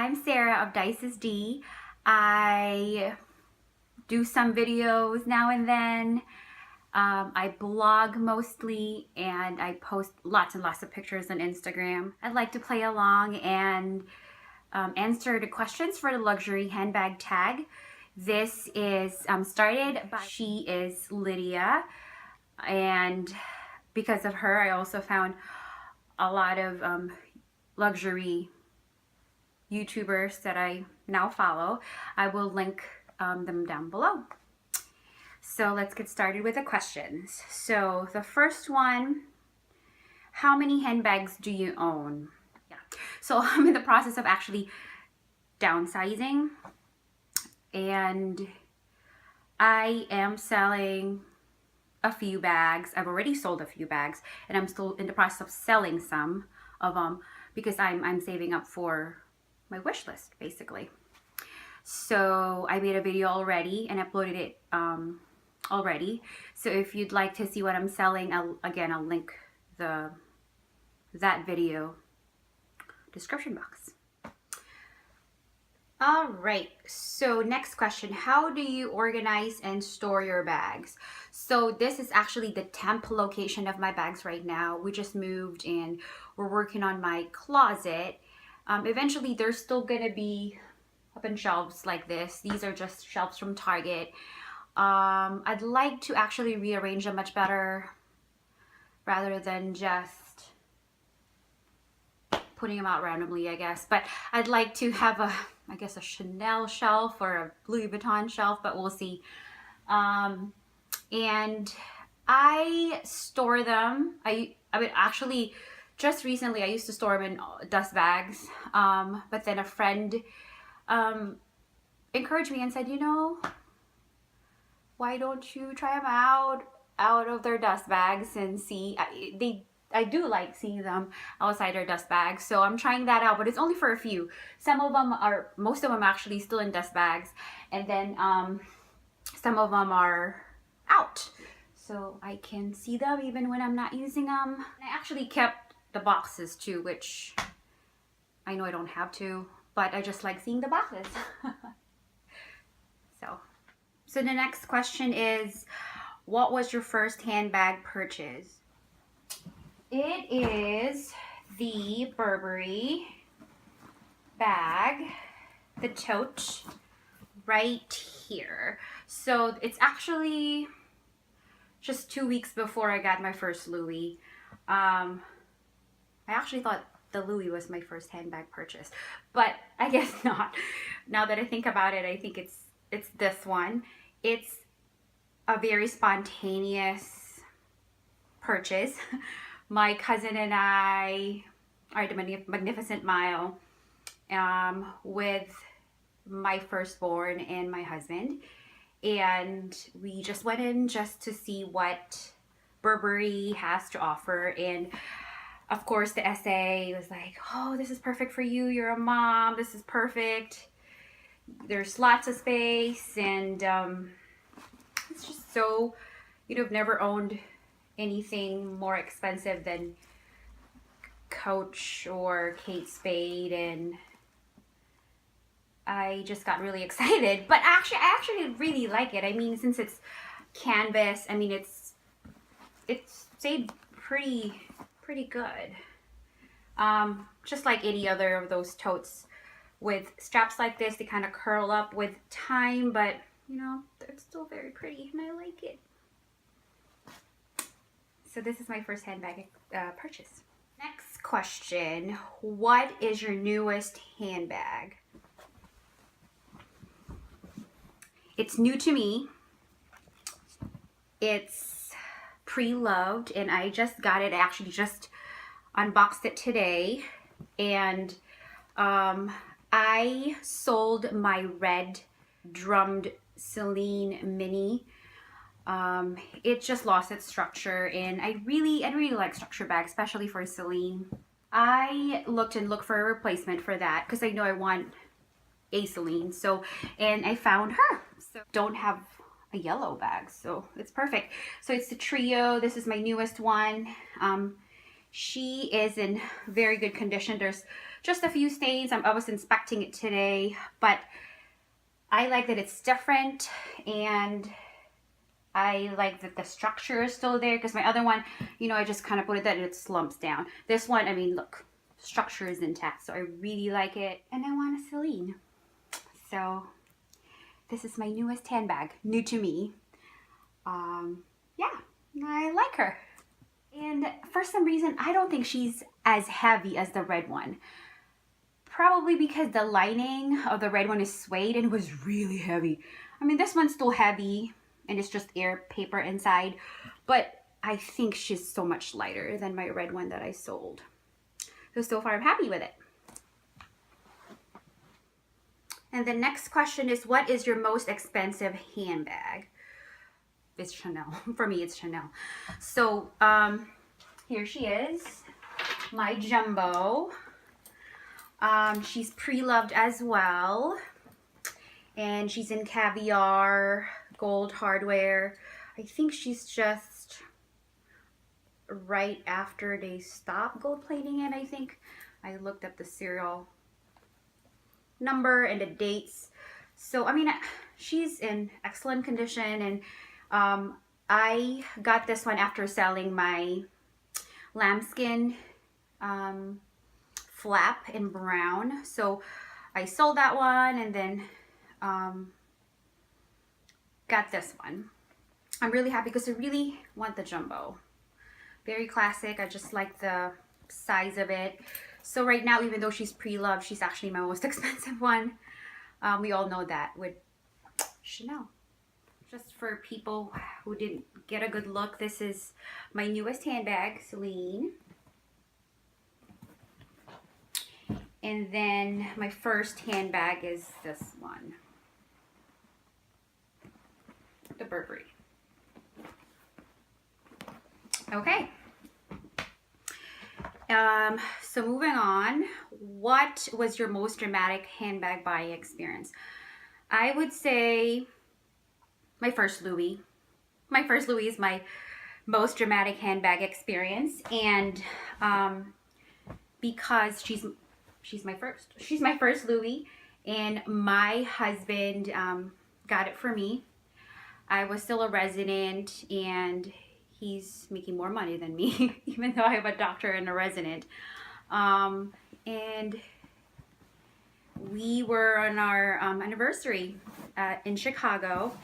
I'm Sarah of Dices D. I do some videos now and then. I blog mostly, and I post lots and lots of pictures on Instagram. I'd like to play along and answer the questions for the luxury handbag tag. This is started by She is Lydia, and because of her, I also found a lot of luxury YouTubers that I now follow. I will link them down below. So let's get started with the questions. So the first one, how many handbags do you own? Yeah. So I'm in the process of actually downsizing, and I am selling a few bags. I've already sold a few bags, and I'm still in the process of selling some of them because I'm saving up for my wish list, basically. So I made a video already and uploaded it already. So if you'd like to see what I'm selling, I'll link that video description box. All right, so next question, how do you organize and store your bags? So this is actually the temp location of my bags right now. We just moved and we're working on my closet. Eventually there's still gonna be up in shelves like this. These are just shelves from Target. I'd like to actually rearrange them much better rather than just putting them out randomly, I guess. But I'd like to have a Chanel shelf or a Louis Vuitton shelf, but we'll see. And I store them. I mean, actually, just recently I used to store them in dust bags. But then a friend encouraged me and said, you know, why don't you try them out of their dust bags and see? I do like seeing them outside their dust bags, so I'm trying that out, but it's only for a few. Most of them actually still in dust bags, and then some of them are out, so I can see them even when I'm not using them. I actually kept the boxes too, which I know I don't have to, but I just like seeing the boxes. So the next question is, what was your first handbag purchase? It is the Burberry bag, the tote, right here. So it's actually just 2 weeks before I got my first Louis. I actually thought the Louis was my first handbag purchase, but I guess not. Now that I think about it, I think it's this one. It's a very spontaneous purchase. My cousin and I are at the Magnificent Mile with my firstborn and my husband, and we just went in just to see what Burberry has to offer. And of course the essay was like, oh, this is perfect for you, you're a mom, this is perfect, there's lots of space, and it's just so, I've never owned anything more expensive than Coach or Kate Spade, and I just got really excited. But I actually really like it. I mean, since it's canvas, I mean, it's stayed pretty good. Just like any other of those totes with straps like this, they kind of curl up with time, but they're still very pretty and I like it. So this is my first handbag purchase. Next question, what is your newest handbag? It's new to me. It's pre-loved, and I just got it. I actually just unboxed it today, and I sold my red drummed Celine mini. It just lost its structure, and I really like structure bags, especially for Celine. I looked for a replacement for that because I know I want a Celine. And I found her. So don't have a yellow bag, so it's perfect. So it's the trio. This is my newest one. She is in very good condition. There's just a few stains. I was inspecting it today, but I like that it's different, and I like that the structure is still there, because my other one, you know, I just kind of put it that it slumps down. This one, I mean, look, structure is intact, so I really like it. And I want a Celine. So this is my newest handbag, new to me. Yeah, I like her. And for some reason, I don't think she's as heavy as the red one. Probably because the lining of the red one is suede and it was really heavy. I mean, this one's still heavy and it's just air paper inside, but I think she's so much lighter than my red one that I sold. So far I'm happy with it. And the next question is, what is your most expensive handbag? It's Chanel. For me, it's Chanel. So here she is, my jumbo. She's pre-loved as well, and she's in caviar, gold hardware. I think she's just right after they stopped gold plating it. I think I looked up the serial number and the dates. So I mean, she's in excellent condition, and I got this one after selling my lambskin flap in brown. So I sold that one and then got this one. I'm really happy because I really want the jumbo. Very classic. I just like the size of it. So right now, even though she's pre-loved, she's actually my most expensive one. We all know that with Chanel. Just for people who didn't get a good look, this is my newest handbag, Celine. And then my first handbag is this one, the Burberry. Okay. So moving on, what was your most dramatic handbag buying experience? I would say my first Louis. My first Louis is my most dramatic handbag experience, and because she's my first Louis, and my husband got it for me. I was still a resident, and he's making more money than me, even though I have a doctor and a resident. And we were on our anniversary in Chicago,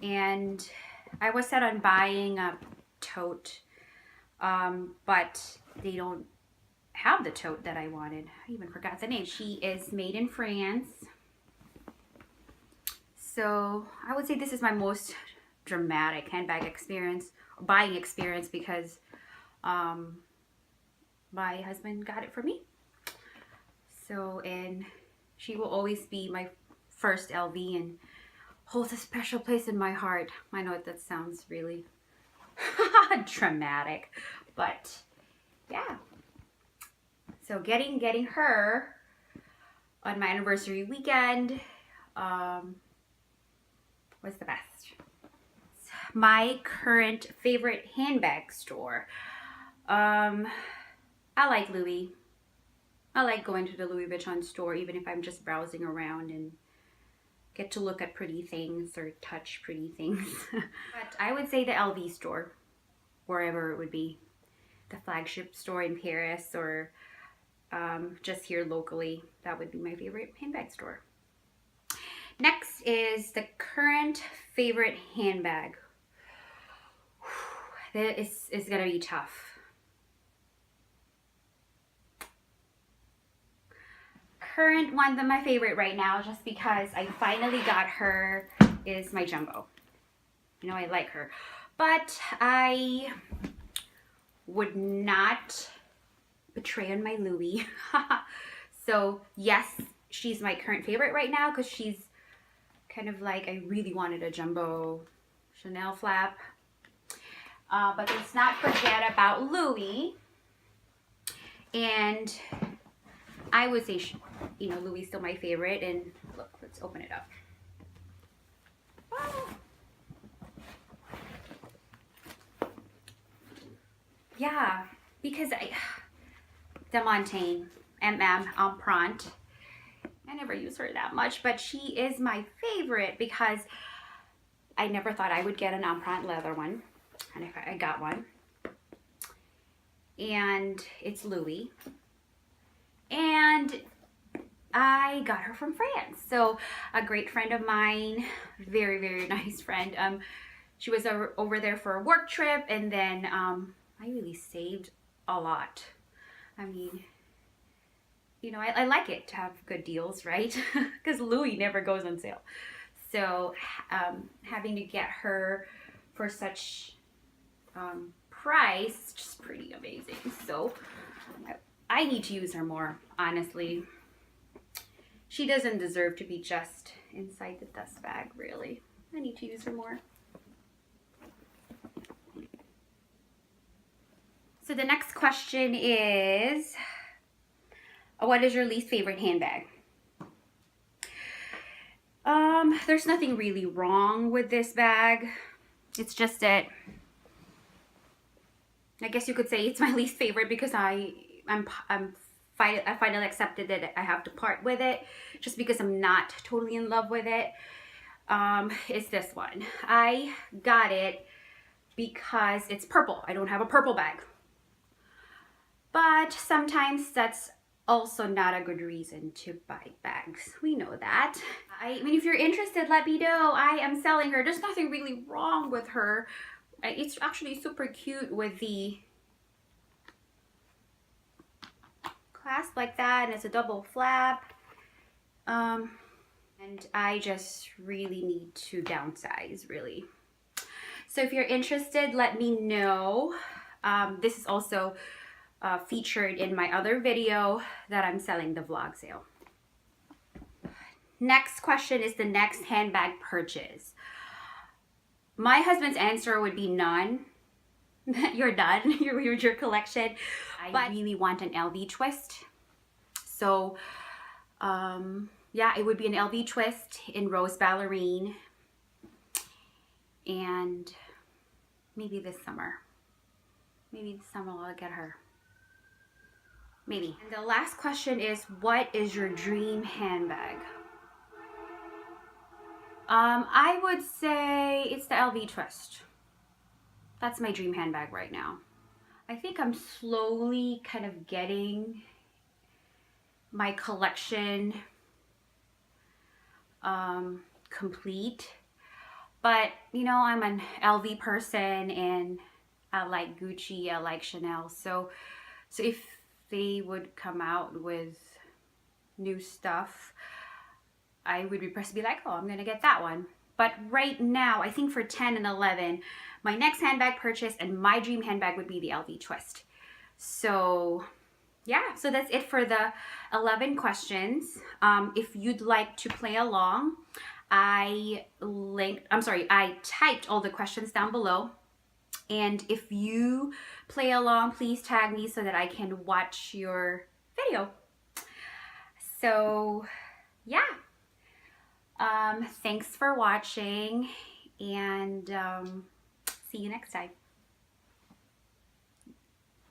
and I was set on buying a tote, but they don't have the tote that I wanted. I even forgot the name. She is made in France. So I would say this is my most dramatic handbag experience, buying experience, because my husband got it for me. So, and she will always be my first LV and holds a special place in my heart. I know that sounds really dramatic, but yeah. So getting her on my anniversary weekend was the best. My current favorite handbag store. I like Louis. I like going to the Louis Vuitton store, even if I'm just browsing around and get to look at pretty things or touch pretty things. But I would say the LV store, wherever it would be. The flagship store in Paris, or just here locally. That would be my favorite handbag store. Next is the current favorite handbag. This is gonna be tough. Current one that my favorite right now, just because I finally got her, is my jumbo. You know, I like her, but I would not betray on my Louis. So yes, she's my current favorite right now, because she's kind of like, I really wanted a jumbo Chanel flap. But let's not forget about Louis. And I would say, you know, Louis is still my favorite. And look, let's open it up. Oh. Yeah, because the Montaigne Empreinte. I never use her that much, but she is my favorite because I never thought I would get an Empreinte leather one, and I got one. And it's Louis. And I got her from France. So a great friend of mine, very, very nice friend. She was over there for a work trip, and then I really saved a lot. I mean, you know, I like it to have good deals, right? Because Louis never goes on sale. So having to get her for such price, just pretty amazing. So I need to use her more, honestly. She doesn't deserve to be just inside the dust bag, really. I need to use her more. So the next question is, what is your least favorite handbag? There's nothing really wrong with this bag. It's just that, I guess you could say it's my least favorite because I finally accepted that I have to part with it, just because I'm not totally in love with it. It's this one. I got it because it's purple. I don't have a purple bag. But sometimes that's also not a good reason to buy bags. We know that. I mean, if you're interested, let me know. I am selling her. There's nothing really wrong with her. It's actually super cute with the clasp like that, and it's a double flap. And I just really need to downsize, really. So if you're interested, let me know. This is also featured in my other video that I'm selling the vlog sale. Next question is the next handbag purchase. My husband's answer would be none. You're done. Your collection. I really want an LV twist. So yeah, it would be an LV twist in rose ballerine, and maybe this summer. Maybe this summer I'll get her. Maybe. And the last question is, what is your dream handbag? I would say it's the LV twist. That's my dream handbag right now. I think I'm slowly kind of getting my collection complete. But, you know, I'm an LV person, and I like Gucci, I like Chanel. So if they would come out with new stuff, I would be pressed to be like, oh, I'm gonna get that one. But right now, I think for 10 and 11, my next handbag purchase and my dream handbag would be the LV twist. So yeah, so that's it for the 11 questions. If you'd like to play along, I typed all the questions down below. And if you play along, please tag me so that I can watch your video. So yeah, thanks for watching, and see you next time.